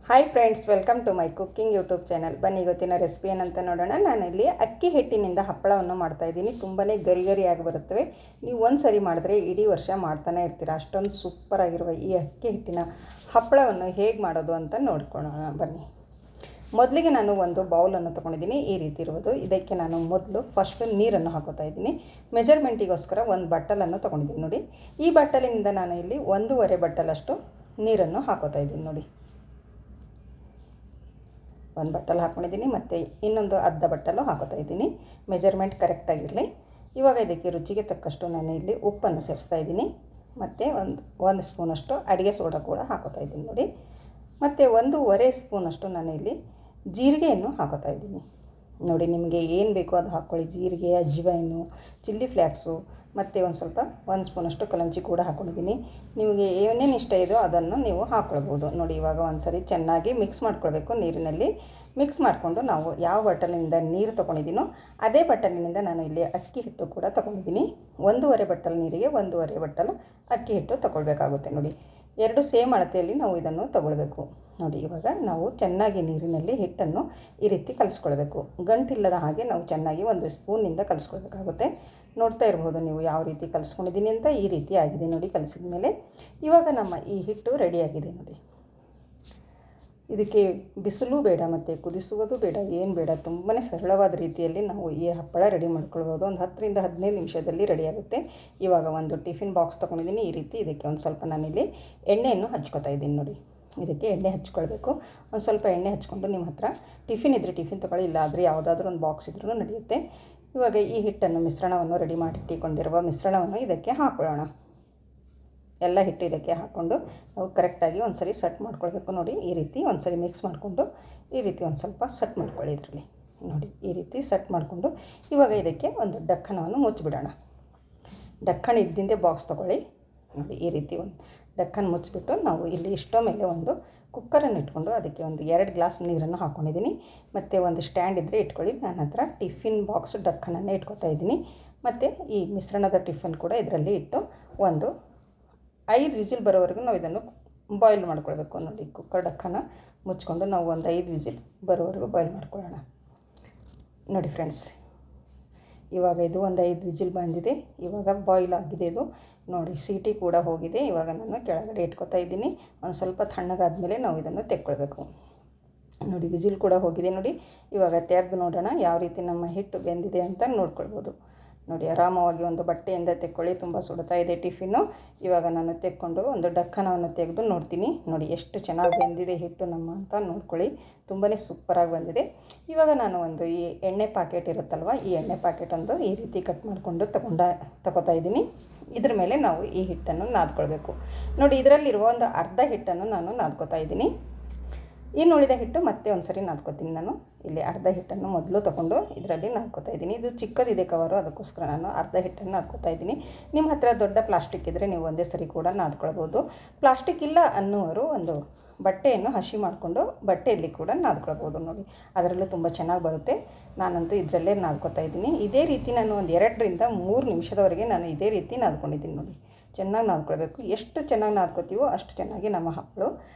Hi friends, welcome to my cooking YouTube channel. ಬನ್ನಿ ಇವತ್ತಿನ recipe ಏನಂತ ನೋಡೋಣ. ನಾನಿಲ್ಲಿ ಅಕ್ಕಿ ಹಿಟ್ಟಿನಿಂದ ಹಪ್ಪಳವನ್ನು ಮಾಡ್ತಾಯಿದ್ದೀನಿ. ತುಂಬಾ ಗರಿಯಾಗಿ ಬರುತ್ತವೆ. ನೀವು ಒಂದು ಸರಿ ಮಾಡಿದ್ರೆ ಇಡೀ ವರ್ಷ ಮಾಡ್ತಾನೆ ಇರ್ತೀರ. ಅಷ್ಟೊಂದು ಸೂಪರಾಗಿರುವ ಈ ಅಕ್ಕಿ ಹಿಟ್ಟಿನ ಹಪ್ಪಳವನ್ನು ಹೇಗೆ ಮಾಡೋದು ಅಂತ ನೋಡ್ಕೊಳ್ಳೋಣ ಬನ್ನಿ. ಮೊದಲಿಗೆ ನಾನು ಒಂದು ಬೌಲನ್ನು ತೊಗೊಂಡಿದ್ದೀನಿ, ಈ ರೀತಿ ಇರುವುದು. ಇದಕ್ಕೆ ನಾನು ಮೊದಲು ಫಸ್ಟ್ ನೀರನ್ನು ಹಾಕೋತಾ ಇದ್ದೀನಿ. ಮೆಜರ್ಮೆಂಟಿಗೋಸ್ಕರ ಒಂದು ಬಟ್ಟಲನ್ನು ತೊಗೊಂಡಿದ್ದೀನಿ ನೋಡಿ. ಈ ಬಟ್ಟಲಿನಿಂದ ನಾನು ಇಲ್ಲಿ 1.5 ಬಟ್ಟಲಷ್ಟು ನೀರನ್ನು ಹಾಕೋತಾ ಇದ್ದೀನಿ ನೋಡಿ. ಒಂದು ಬಟ್ಟಲು ಹಾಕ್ಕೊಂಡಿದ್ದೀನಿ, ಮತ್ತು ಇನ್ನೊಂದು ಅರ್ಧ ಬಟ್ಟಲು ಹಾಕೋತಾ ಇದ್ದೀನಿ. ಮೆಜರ್ಮೆಂಟ್ ಕರೆಕ್ಟಾಗಿರಲಿ. ಇವಾಗ ಇದಕ್ಕೆ ರುಚಿಗೆ ತಕ್ಕಷ್ಟು ನಾನು ಇಲ್ಲಿ ಉಪ್ಪನ್ನು ಸೇರಿಸ್ತಾ ಇದ್ದೀನಿ, ಮತ್ತು ಒಂದು ಸ್ಪೂನಷ್ಟು ಅಡುಗೆ ಸೋಡಾ ಕೂಡ ಹಾಕೋತಾ ಇದ್ದೀನಿ ನೋಡಿ. ಮತ್ತು 1.5 ಸ್ಪೂನಷ್ಟು ನಾನು ಇಲ್ಲಿ ಜೀರಿಗೆಯನ್ನು ಹಾಕೋತಾ ಇದ್ದೀನಿ ನೋಡಿ. ನಿಮಗೆ ಏನು ಬೇಕೋ ಅದು ಹಾಕ್ಕೊಳ್ಳಿ. ಜೀರಿಗೆ, ಅಜ್ವೈನು, ಚಿಲ್ಲಿ ಫ್ಲ್ಯಾಕ್ಸು, ಮತ್ತು ಒಂದು ಸ್ಪೂನಷ್ಟು ಕಲಂಚಿ ಕೂಡ ಹಾಕ್ಕೊಂಡಿದ್ದೀನಿ. ನಿಮಗೆ ಏನೇನು ಇಷ್ಟ ಇದೆಯೋ ಅದನ್ನು ನೀವು ಹಾಕ್ಕೊಳ್ಬೋದು ನೋಡಿ. ಇವಾಗ ಒಂದು ಸರಿ ಚೆನ್ನಾಗಿ ಮಿಕ್ಸ್ ಮಾಡ್ಕೊಳ್ಬೇಕು. ನೀರಿನಲ್ಲಿ ಮಿಕ್ಸ್ ಮಾಡಿಕೊಂಡು ನಾವು ಯಾವ ಬಟ್ಟಲಿನಿಂದ ನೀರು ತೊಗೊಂಡಿದ್ದೀನೋ ಅದೇ ಬಟ್ಟಲಿನಿಂದ ನಾನು ಇಲ್ಲಿ ಅಕ್ಕಿ ಹಿಟ್ಟು ಕೂಡ ತೊಗೊಂಡಿದ್ದೀನಿ. 1.5 ಬಟ್ಟಲು ನೀರಿಗೆ 1.5 ಬಟ್ಟಲು ಅಕ್ಕಿ ಹಿಟ್ಟು ತೊಗೊಳ್ಬೇಕಾಗುತ್ತೆ ನೋಡಿ. ಎರಡು ಸೇಮ್ ಅಳತೆಯಲ್ಲಿ ನಾವು ಇದನ್ನು ತೊಗೊಳ್ಬೇಕು ನೋಡಿ. ಇವಾಗ ನಾವು ಚೆನ್ನಾಗಿ ನೀರಿನಲ್ಲಿ ಹಿಟ್ಟನ್ನು ಈ ರೀತಿ ಕಲಿಸ್ಕೊಳ್ಬೇಕು. ಗಂಟಿಲ್ಲದ ಹಾಗೆ ನಾವು ಚೆನ್ನಾಗಿ ಒಂದು ಸ್ಪೂನಿಂದ ಕಲಿಸ್ಕೊಳ್ಬೇಕಾಗುತ್ತೆ. ನೋಡ್ತಾ ಇರ್ಬೋದು ನೀವು ಯಾವ ರೀತಿ ಕಲಿಸ್ಕೊಂಡಿದ್ದೀನಿ ಅಂತ. ಈ ರೀತಿ ಆಗಿದೆ ನೋಡಿ ಕಲಿಸಿದ ಮೇಲೆ. ಇವಾಗ ನಮ್ಮ ಈ ಹಿಟ್ಟು ರೆಡಿಯಾಗಿದೆ ನೋಡಿ. ಇದಕ್ಕೆ ಬಿಸಿಲು ಬೇಡ ಮತ್ತು ಕುದಿಸುವುದು ಬೇಡ, ಏನು ಬೇಡ. ತುಂಬಾ ಸರಳವಾದ ರೀತಿಯಲ್ಲಿ ನಾವು ಈ ಹಪ್ಪಳ ರೆಡಿ ಮಾಡ್ಕೊಳ್ಬೋದು. ಒಂದು 10ರಿಂದ 15 ನಿಮಿಷದಲ್ಲಿ ರೆಡಿಯಾಗುತ್ತೆ. ಇವಾಗ ಒಂದು ಟಿಫಿನ್ ಬಾಕ್ಸ್ ತೊಗೊಂಡಿದ್ದೀನಿ. ಈ ರೀತಿ ಇದಕ್ಕೆ ಒಂದು ಸ್ವಲ್ಪ ನಾನಿಲ್ಲಿ ಎಣ್ಣೆಯನ್ನು ಹಚ್ಕೊತಾ ಇದ್ದೀನಿ ನೋಡಿ. ಇದಕ್ಕೆ ಎಣ್ಣೆ ಹಚ್ಕೊಳ್ಬೇಕು. ಒಂದು ಸ್ವಲ್ಪ ಎಣ್ಣೆ ಹಚ್ಕೊಂಡು ನಿಮ್ಮ ಹತ್ರ ಟಿಫಿನ್ ಇದ್ದರೆ ಟಿಫಿನ್ ತೊಗೊಳ್ಳಿ, ಇಲ್ಲ ಆದರೆ ಯಾವುದಾದ್ರೂ ಒಂದು ಬಾಕ್ಸ್ ಇದ್ರೂ ನಡೆಯುತ್ತೆ. ಇವಾಗ ಈ ಹಿಟ್ಟನ್ನು ಮಿಶ್ರಣವನ್ನು ರೆಡಿ ಮಾಡಿಟ್ಟಿಕೊಂಡಿರುವ ಮಿಶ್ರಣವನ್ನು ಇದಕ್ಕೆ ಹಾಕೊಳ್ಳೋಣ. ಎಲ್ಲ ಹಿಟ್ಟು ಇದಕ್ಕೆ ಹಾಕ್ಕೊಂಡು ನಾವು ಕರೆಕ್ಟಾಗಿ ಒಂದು ಸರಿ ಸೆಟ್ ಮಾಡ್ಕೊಳ್ಬೇಕು ನೋಡಿ. ಈ ರೀತಿ ಒಂದು ಸರಿ ಮಿಕ್ಸ್ ಮಾಡಿಕೊಂಡು ಈ ರೀತಿ ಒಂದು ಸ್ವಲ್ಪ ಸೆಟ್ ಮಾಡ್ಕೊಳ್ಳಿ ಇದರಲ್ಲಿ ನೋಡಿ. ಈ ರೀತಿ ಸೆಟ್ ಮಾಡಿಕೊಂಡು ಇವಾಗ ಇದಕ್ಕೆ ಒಂದು ಡಕ್ಕನವನ್ನು ಮುಚ್ಚಿಬಿಡೋಣ. ಡಕ್ಕನ್ ಇದ್ದಿಂದೆ ಬಾಕ್ಸ್ ತೊಗೊಳ್ಳಿ ನೋಡಿ. ಈ ರೀತಿ ಒಂದು ಡಕ್ಕನ್ ಮುಚ್ಚಿಬಿಟ್ಟು ನಾವು ಇಲ್ಲಿ ಇಷ್ಟೋ ಮೇಲೆ ಒಂದು ಕುಕ್ಕರನ್ನು ಇಟ್ಕೊಂಡು ಅದಕ್ಕೆ ಒಂದು 2 ಗ್ಲಾಸ್ ನೀರನ್ನು ಹಾಕ್ಕೊಂಡಿದ್ದೀನಿ. ಮತ್ತು ಒಂದು ಸ್ಟ್ಯಾಂಡ್ ಇದ್ದರೆ ಇಟ್ಕೊಳ್ಳಿ. ನನ್ನ ಹತ್ರ ಟಿಫಿನ್ ಬಾಕ್ಸ್ ಡಕ್ಕನನ್ನೇ ಇಟ್ಕೊತಾ ಇದ್ದೀನಿ. ಮತ್ತು ಈ ಮಿಶ್ರಣದ ಟಿಫನ್ ಕೂಡ ಇದರಲ್ಲಿ ಇಟ್ಟು ಒಂದು 5 ವಿಸಿಲ್ ಬರೋವರೆಗೂ ನಾವು ಇದನ್ನು ಬಾಯ್ಲ್ ಮಾಡ್ಕೊಳ್ಬೇಕು ನೋಡಿ. ಕುಕ್ಕರ್ ಡಕ್ಕನ ಮುಚ್ಕೊಂಡು ನಾವು ಒಂದು 5 ವಿಸಿಲ್ ಬರೋವರೆಗೂ ಬಾಯ್ಲ್ ಮಾಡ್ಕೊಳ್ಳೋಣ ನೋಡಿ ಫ್ರೆಂಡ್ಸ್. ಇವಾಗ ಇದು ಒಂದು 5 ವಿಸಿಲ್ ಬಂದಿದೆ. ಇವಾಗ ಬಾಯ್ಲ್ ಆಗಿದೆ ಇದು ನೋಡಿ. ಸೀಟಿ ಕೂಡ ಹೋಗಿದೆ. ಇವಾಗ ನಾನು ಕೆಳಗಡೆ ಇಟ್ಕೊತಾ ಇದ್ದೀನಿ. ಒಂದು ಸ್ವಲ್ಪ ತಣ್ಣಗಾದ್ಮೇಲೆ ನಾವು ಇದನ್ನು ತೆಕ್ಕೊಳ್ಬೇಕು ನೋಡಿ. ವಿಸಿಲ್ ಕೂಡ ಹೋಗಿದೆ ನೋಡಿ. ಇವಾಗ ತೆಗೆದು ನೋಡೋಣ ಯಾವ ರೀತಿ ನಮ್ಮ ಹಿಟ್ಟು ಬೆಂದಿದೆ ಅಂತ ನೋಡ್ಕೊಳ್ಬೋದು ನೋಡಿ. ಆರಾಮವಾಗಿ ಒಂದು ಬಟ್ಟೆಯಿಂದ ತೆಕ್ಕೊಳ್ಳಿ. ತುಂಬ ಸುಡ್ತಾ ಇದೆ ಟಿಫಿನ್ನು. ಇವಾಗ ನಾನು ತೆಕ್ಕೊಂಡು ಒಂದು ಡಕ್ಕನವನ್ನು ತೆಗೆದು ನೋಡ್ತೀನಿ ನೋಡಿ ಎಷ್ಟು ಚೆನ್ನಾಗಿ ಬೆಂದಿದೆ ಹಿಟ್ಟು ನಮ್ಮ ಅಂತ ನೋಡ್ಕೊಳ್ಳಿ. ತುಂಬಾ ಸೂಪರಾಗಿ ಬಂದಿದೆ. ಇವಾಗ ನಾನು ಒಂದು ಈ ಎಣ್ಣೆ ಪ್ಯಾಕೆಟ್ ಇರುತ್ತಲ್ವ, ಈ ಎಣ್ಣೆ ಪ್ಯಾಕೆಟ್ ಒಂದು ಈ ರೀತಿ ಕಟ್ ಮಾಡಿಕೊಂಡು ತಗೋತಾ ಇದ್ದೀನಿ. ಇದ್ರ ಮೇಲೆ ನಾವು ಈ ಹಿಟ್ಟನ್ನು ನಾದ್ಕೊಳ್ಬೇಕು ನೋಡಿ. ಇದರಲ್ಲಿರುವ ಒಂದು ಅರ್ಧ ಹಿಟ್ಟನ್ನು ನಾನು ನಾದ್ಕೊತಾ ಇದ್ದೀನಿ. ಇನ್ನು ಉಳಿದ ಹಿಟ್ಟು ಮತ್ತೆ ಒಂದು ಸರಿ ನಾದ್ಕೊತೀನಿ ನಾನು. ಇಲ್ಲಿ ಅರ್ಧ ಹಿಟ್ಟನ್ನು ಮೊದಲು ತೊಗೊಂಡು ಇದರಲ್ಲಿ ನಾದ್ಕೊತಾ ಇದ್ದೀನಿ. ಇದು ಚಿಕ್ಕದಿದೆ ಕವರು, ಅದಕ್ಕೋಸ್ಕರ ನಾನು ಅರ್ಧ ಹಿಟ್ಟನ್ನು ನಾದ್ಕೊತಾ ಇದ್ದೀನಿ. ನಿಮ್ಮ ಹತ್ರ ದೊಡ್ಡ ಪ್ಲಾಸ್ಟಿಕ್ ಇದ್ದರೆ ನೀವು ಒಂದೇ ಸರಿ ಕೂಡ ನಾದ್ಕೊಳ್ಬೋದು. ಪ್ಲಾಸ್ಟಿಕ್ ಇಲ್ಲ ಅನ್ನುವರು ಒಂದು ಬಟ್ಟೆಯನ್ನು ಹಸಿ ಮಾಡಿಕೊಂಡು ಬಟ್ಟೆಯಲ್ಲಿ ಕೂಡ ನಾದ್ಕೊಳ್ಬೋದು ನೋಡಿ. ಅದರಲ್ಲೂ ತುಂಬ ಚೆನ್ನಾಗಿ ಬರುತ್ತೆ. ನಾನಂತೂ ಇದರಲ್ಲೇ ನಾದ್ಕೊತಾ ಇದ್ದೀನಿ. ಇದೇ ರೀತಿ ನಾನು ಒಂದು 2ರಿಂದ 3 ನಿಮಿಷದವರೆಗೆ ನಾನು ಇದೇ ರೀತಿ ನಾದ್ಕೊಂಡಿದ್ದೀನಿ ನೋಡಿ. ಚೆನ್ನಾಗಿ ನಾದ್ಕೊಳ್ಬೇಕು. ಎಷ್ಟು ಚೆನ್ನಾಗಿ ನಾದ್ಕೊತೀವೋ ಅಷ್ಟು ಚೆನ್ನಾಗಿ ನಮ್ಮ ಹಪ್ಪಳು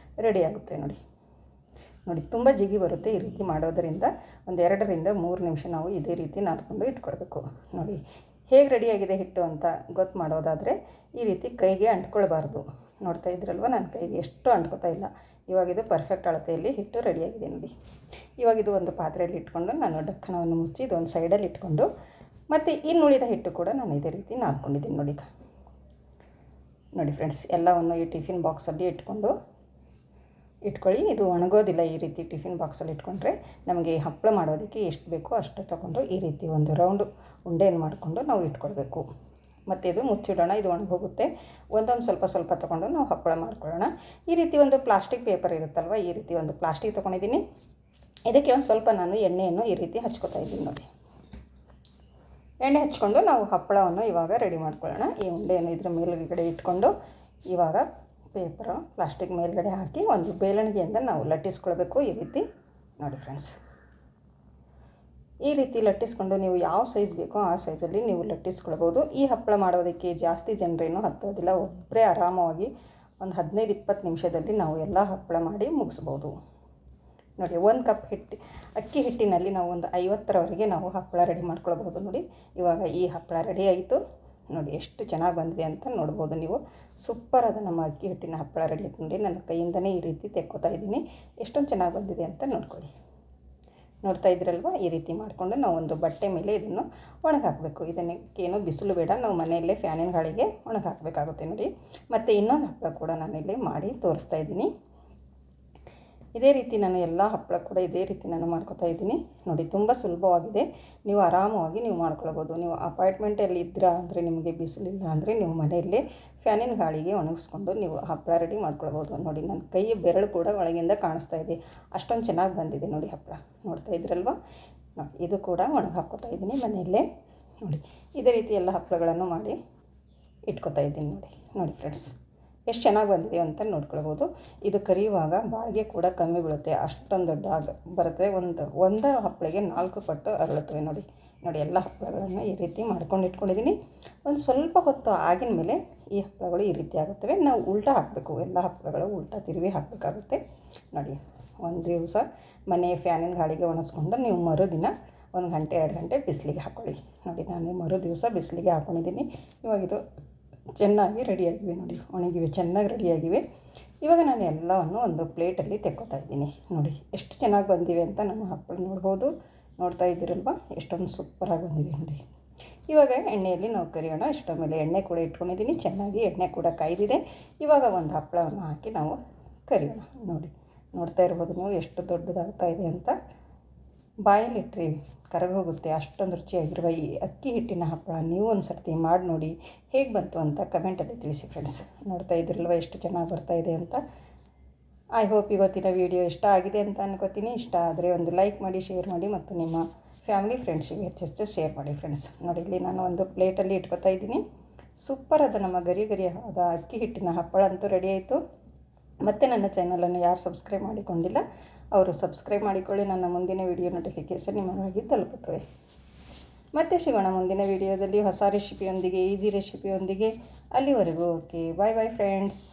ರೆಡಿಯಾಗುತ್ತೆ ನೋಡಿ. ತುಂಬ ಜಿಗಿ ಬರುತ್ತೆ ಈ ರೀತಿ ಮಾಡೋದರಿಂದ. ಒಂದು 2ರಿಂದ 3 ನಿಮಿಷ ನಾವು ಇದೇ ರೀತಿ ನಾದ್ಕೊಂಡು ಇಟ್ಕೊಳ್ಬೇಕು ನೋಡಿ. ಹೇಗೆ ರೆಡಿಯಾಗಿದೆ ಹಿಟ್ಟು ಅಂತ ಗೊತ್ತು ಮಾಡೋದಾದರೆ ಈ ರೀತಿ ಕೈಗೆ ಅಂಟ್ಕೊಳ್ಬಾರ್ದು. ನೋಡ್ತಾ ಇದ್ರಲ್ವ, ನಾನು ಕೈಗೆ ಎಷ್ಟು ಅಂಟ್ಕೊತಾ ಇಲ್ಲ. ಇವಾಗ ಇದು ಪರ್ಫೆಕ್ಟ್ ಅಳತೆಯಲ್ಲಿ ಹಿಟ್ಟು ರೆಡಿಯಾಗಿದೆ ನೋಡಿ. ಇವಾಗ ಇದು ಒಂದು ಪಾತ್ರೆಯಲ್ಲಿ ಇಟ್ಕೊಂಡು ನಾನು ಡಕ್ಕನವನ್ನು ಮುಚ್ಚಿ ಇದೊಂದು ಸೈಡಲ್ಲಿ ಇಟ್ಕೊಂಡು ಮತ್ತು ಇನ್ನುಳಿದ ಹಿಟ್ಟು ಕೂಡ ನಾನು ಇದೇ ರೀತಿ ನಾದ್ಕೊಂಡಿದ್ದೀನಿ ನೋಡಿ ಫ್ರೆಂಡ್ಸ್. ಎಲ್ಲವನ್ನು ಈ ಟಿಫಿನ್ ಬಾಕ್ಸಲ್ಲಿ ಇಟ್ಕೊಳ್ಳಿ. ಇದು ಒಣಗೋದಿಲ್ಲ. ಈ ರೀತಿ ಟಿಫಿನ್ ಬಾಕ್ಸಲ್ಲಿ ಇಟ್ಕೊಂಡ್ರೆ ನಮಗೆ ಹಪ್ಪಳ ಮಾಡೋದಕ್ಕೆ ಎಷ್ಟು ಬೇಕೋ ಅಷ್ಟು ತೊಗೊಂಡು ಈ ರೀತಿ ಒಂದು ರೌಂಡ್ ಉಂಡೆಯನ್ನು ಮಾಡಿಕೊಂಡು ನಾವು ಇಟ್ಕೊಳ್ಬೇಕು. ಮತ್ತು ಇದು ಮುಚ್ಚಿಡೋಣ. ಇದು ಒಣಗೋಗುತ್ತೆ. ಒಂದೊಂದು ಸ್ವಲ್ಪ ತೊಗೊಂಡು ನಾವು ಹಪ್ಪಳ ಮಾಡ್ಕೊಳ್ಳೋಣ. ಈ ರೀತಿ ಒಂದು ಪ್ಲಾಸ್ಟಿಕ್ ಪೇಪರ್ ಇರುತ್ತಲ್ವ, ಈ ರೀತಿ ಒಂದು ಪ್ಲಾಸ್ಟಿಕ್ ತೊಗೊಂಡಿದ್ದೀನಿ. ಇದಕ್ಕೆ ಒಂದು ಸ್ವಲ್ಪ ನಾನು ಎಣ್ಣೆಯನ್ನು ಈ ರೀತಿ ಹಚ್ಕೊತಾ ಇದ್ದೀನಿ ನೋಡಿ. ಎಣ್ಣೆ ಹಚ್ಕೊಂಡು ನಾವು ಹಪ್ಪಳವನ್ನು ಇವಾಗ ರೆಡಿ ಮಾಡ್ಕೊಳ್ಳೋಣ. ಈ ಉಂಡೆಯನ್ನು ಇದ್ರ ಮೇಲ್ಗಡೆ ಇಟ್ಕೊಂಡು ಇವಾಗ ಪ್ಲಾಸ್ಟಿಕ್ ಮೇಲ್ಗಡೆ ಹಾಕಿ ಒಂದು ಬೇಲಣಿಗೆಯಿಂದ ನಾವು ಲಟ್ಟಿಸ್ಕೊಳ್ಬೇಕು ಈ ರೀತಿ ನೋಡಿ ಫ್ರೆಂಡ್ಸ್. ಈ ರೀತಿ ಲಟ್ಟಿಸ್ಕೊಂಡು ನೀವು ಯಾವ ಸೈಜ್ ಬೇಕೋ ಆ ಸೈಜಲ್ಲಿ ನೀವು ಲಟ್ಟಿಸ್ಕೊಳ್ಬೋದು. ಈ ಹಪ್ಪಳ ಮಾಡೋದಕ್ಕೆ ಜಾಸ್ತಿ ಜನರೇನು ಹತ್ತೋದಿಲ್ಲ. ಒಬ್ಬರೇ ಆರಾಮವಾಗಿ ಒಂದು 15-20 ನಿಮಿಷದಲ್ಲಿ ನಾವು ಎಲ್ಲ ಹಪ್ಪಳ ಮಾಡಿ ಮುಗಿಸ್ಬೋದು ನೋಡಿ 1 ಕಪ್ ಅಕ್ಕಿ ಹಿಟ್ಟಿನಲ್ಲಿ ನಾವು ಒಂದು 50ರವರೆಗೆ ನಾವು ಹಪ್ಪಳ ರೆಡಿ ಮಾಡ್ಕೊಳ್ಬೋದು ನೋಡಿ. ಇವಾಗ ಈ ಹಪ್ಪಳ ರೆಡಿ ಆಯಿತು ನೋಡಿ. ಎಷ್ಟು ಚೆನ್ನಾಗಿ ಬಂದಿದೆ ಅಂತ ನೋಡ್ಬೋದು ನೀವು. ಸೂಪರ್ ಅದು ನಮ್ಮ ಅಕ್ಕಿ ಹಿಟ್ಟಿನ ಹಪ್ಪಳ ರೆಡಿ ಆಯ್ತು ನೋಡಿ. ನನ್ನ ಕೈಯಿಂದನೇ ಈ ರೀತಿ ತೆಕ್ಕೋತಾ ಇದ್ದೀನಿ. ಎಷ್ಟೊಂದು ಚೆನ್ನಾಗಿ ಬಂದಿದೆ ಅಂತ ನೋಡ್ಕೊಳ್ಳಿ. ನೋಡ್ತಾ ಇದ್ರಲ್ವ, ಈ ರೀತಿ ಮಾಡಿಕೊಂಡು ನಾವು ಒಂದು ಬಟ್ಟೆ ಮೇಲೆ ಇದನ್ನು ಒಣಗಾಕಬೇಕು. ಇದನ್ನಕ್ಕೇನು ಬಿಸಿಲು ಬೇಡ, ನಾವು ಮನೆಯಲ್ಲೇ ಫ್ಯಾನಿನ ಗಾಳಿಗೆ ಒಣಗಾಕಬೇಕಾಗುತ್ತೆ ನೋಡಿ. ಮತ್ತು ಇನ್ನೊಂದು ಹಪ್ಪಳ ಕೂಡ ನಾನಿಲ್ಲಿ ಮಾಡಿ ತೋರಿಸ್ತಾ ಇದ್ದೀನಿ. ಇದೇ ರೀತಿ ನಾನು ಎಲ್ಲ ಹಪ್ಪಳ ಕೂಡ ಇದೇ ರೀತಿ ನಾನು ಮಾಡ್ಕೊತಾ ಇದ್ದೀನಿ ನೋಡಿ. ತುಂಬ ಸುಲಭವಾಗಿದೆ, ನೀವು ಆರಾಮವಾಗಿ ನೀವು ಮಾಡ್ಕೊಳ್ಬೋದು. ನೀವು ಅಪಾರ್ಟ್ಮೆಂಟಲ್ಲಿ ಇದ್ದೀರಾ ಅಂದರೆ, ನಿಮಗೆ ಬಿಸಿಲಿಲ್ಲ ಅಂದರೆ ನೀವು ಮನೆಯಲ್ಲೇ ಫ್ಯಾನಿನ ಗಾಳಿಗೆ ಒಣಗಿಸ್ಕೊಂಡು ನೀವು ಹಪ್ಪಳ ರೆಡಿ ಮಾಡ್ಕೊಳ್ಬೋದು ನೋಡಿ. ನನ್ನ ಕೈ ಬೆರಳು ಕೂಡ ಒಳಗಿಂದ ಕಾಣಿಸ್ತಾ ಇದೆ, ಅಷ್ಟೊಂದು ಚೆನ್ನಾಗಿ ಬಂದಿದೆ ನೋಡಿ ಹಪ್ಪಳ. ನೋಡ್ತಾ ಇದ್ರಲ್ವ, ಇದು ಕೂಡ ಒಣಗಿ ಹಾಕ್ಕೋತಾ ಇದ್ದೀನಿ ಮನೆಯಲ್ಲೇ ನೋಡಿ. ಇದೇ ರೀತಿ ಎಲ್ಲ ಹಪ್ಪಳಗಳನ್ನು ಮಾಡಿ ಇಟ್ಕೊತಾ ಇದ್ದೀನಿ ನೋಡಿ ಫ್ರೆಂಡ್ಸ್. ಎಷ್ಟು ಚೆನ್ನಾಗಿ ಬಂದಿದೆ ಅಂತ ನೋಡ್ಕೊಳ್ಬೋದು. ಇದು ಕರಿಯುವಾಗ ಬಾಳಿಗೆ ಕೂಡ ಕಮ್ಮಿ ಬೀಳುತ್ತೆ, ಅಷ್ಟೊಂದು ದೊಡ್ಡ ಬರುತ್ತವೆ. ಒಂದು ಹಪ್ಪಳಿಗೆ 4 ಪಟ್ಟು ಅರಳುತ್ತವೆ ನೋಡಿ. ಎಲ್ಲ ಹಪ್ಪಳಗಳನ್ನು ಈ ರೀತಿ ಮಾಡ್ಕೊಂಡು ಇಟ್ಕೊಂಡಿದ್ದೀನಿ. ಒಂದು ಸ್ವಲ್ಪ ಹೊತ್ತು ಆಗಿನ ಮೇಲೆ ಈ ಹಪ್ಪಳಗಳು ಈ ರೀತಿ ಆಗುತ್ತವೆ. ನಾವು ಉಲ್ಟಾ ಹಾಕಬೇಕು, ಎಲ್ಲ ಹಪ್ಪಳಗಳು ಉಲ್ಟಾ ತಿರುವಿ ಹಾಕಬೇಕಾಗುತ್ತೆ ನೋಡಿ. ಒಂದು ದಿವಸ ಮನೆ ಫ್ಯಾನಿನ ಗಾಳಿಗೆ ಒಣಗಿಸ್ಕೊಂಡು ನೀವು ಮರುದಿನ 1 ಗಂಟೆ 2 ಗಂಟೆ ಬಿಸಿಲಿಗೆ ಹಾಕ್ಕೊಳ್ಳಿ ನೋಡಿ. ನಾನು ಮರು ದಿವಸ ಬಿಸಿಲಿಗೆ ಹಾಕ್ಕೊಂಡಿದ್ದೀನಿ. ಇವಾಗ ಇದು ಚೆನ್ನಾಗಿ ರೆಡಿಯಾಗಿವೆ ನೋಡಿ, ಒಣಗಿವೆ, ಚೆನ್ನಾಗಿ ರೆಡಿಯಾಗಿವೆ. ಇವಾಗ ನಾನು ಎಲ್ಲವನ್ನು ಒಂದು ಪ್ಲೇಟಲ್ಲಿ ತೆಕ್ಕೋತಾ ಇದ್ದೀನಿ ನೋಡಿ. ಎಷ್ಟು ಚೆನ್ನಾಗಿ ಬಂದಿವೆ ಅಂತ ನಮ್ಮ ಹಪ್ಪಳ ನೋಡ್ಬೋದು. ನೋಡ್ತಾ ಇದ್ದೀರಲ್ವ, ಎಷ್ಟೊಂದು ಸೂಪರಾಗಿ ಬಂದಿದೆ ನೋಡಿ. ಇವಾಗ ಎಣ್ಣೆಯಲ್ಲಿ ನಾವು ಕರಿಯೋಣ. ಇಷ್ಟರ ಮೇಲೆ ಎಣ್ಣೆ ಕೂಡ ಇಟ್ಕೊಂಡಿದ್ದೀನಿ, ಚೆನ್ನಾಗಿ ಎಣ್ಣೆ ಕೂಡ ಕಾಯ್ದಿದೆ. ಇವಾಗ ಒಂದು ಹಪ್ಪಳವನ್ನು ಹಾಕಿ ನಾವು ಕರಿಯೋಣ ನೋಡಿ. ನೋಡ್ತಾ ಇರ್ಬೋದು ನೀವು ಎಷ್ಟು ದೊಡ್ಡದಾಗ್ತಾ ಇದೆ ಅಂತ. ಬಾಯಲ್ಲಿಟ್ಟರೆ ಕರಗೋಗುತ್ತೆ, ಅಷ್ಟೊಂದು ರುಚಿಯಾಗಿರುವ ಈ ಅಕ್ಕಿ ಹಿಟ್ಟಿನ ಹಪ್ಪಳ ನೀವು ಒಂದು ಸರ್ತಿ ಮಾಡಿ ನೋಡಿ, ಹೇಗೆ ಬಂತು ಅಂತ ಕಮೆಂಟಲ್ಲಿ ತಿಳಿಸಿ ಫ್ರೆಂಡ್ಸ್. ನೋಡ್ತಾ ಇದ್ರಲ್ವ ಎಷ್ಟು ಚೆನ್ನಾಗಿ ಬರ್ತಾಯಿದೆ ಅಂತ. ಐ ಹೋಪ್ ಇವತ್ತಿನ ವಿಡಿಯೋ ಇಷ್ಟ ಆಗಿದೆ ಅಂತ ಅನ್ಕೋತೀನಿ. ಇಷ್ಟ ಆದರೆ ಒಂದು ಲೈಕ್ ಮಾಡಿ, ಶೇರ್ ಮಾಡಿ ಮತ್ತು ನಿಮ್ಮ ಫ್ಯಾಮಿಲಿ ಫ್ರೆಂಡ್ಸಿಗೆ ಹೆಚ್ಚೆಚ್ಚು ಶೇರ್ ಮಾಡಿ ಫ್ರೆಂಡ್ಸ್. ನೋಡಿ, ಇಲ್ಲಿ ನಾನು ಒಂದು ಪ್ಲೇಟಲ್ಲಿ ಇಟ್ಕೊತಾ ಇದ್ದೀನಿ. ಸೂಪರ್ ಅದು ನಮ್ಮ ಗರಿಯಾದ ಅಕ್ಕಿ ಹಿಟ್ಟಿನ ಹಪ್ಪಳ ಅಂತೂ ರೆಡಿ ಆಯಿತು. ಮತ್ತು ನನ್ನ ಚಾನಲನ್ನು ಯಾರು ಸಬ್ಸ್ಕ್ರೈಬ್ ಮಾಡಿಕೊಂಡಿಲ್ಲ ಅವರು ಸಬ್ಸ್ಕ್ರೈಬ್ ಮಾಡಿಕೊಳ್ಳಿ. ನನ್ನ ಮುಂದಿನ ವಿಡಿಯೋ ನೋಟಿಫಿಕೇಷನ್ ನಿಮಗಾಗಿ ತಲುಪುತ್ತವೆ. ಮತ್ತೆ ಸಿಗೋಣ ಮುಂದಿನ ವಿಡಿಯೋದಲ್ಲಿ ಹೊಸ ರೆಸಿಪಿಯೊಂದಿಗೆ, ಈಸಿ ರೆಸಿಪಿಯೊಂದಿಗೆ. ಅಲ್ಲಿವರೆಗೂ ಓಕೆ, ಬಾಯ್ ಬಾಯ್ ಫ್ರೆಂಡ್ಸ್.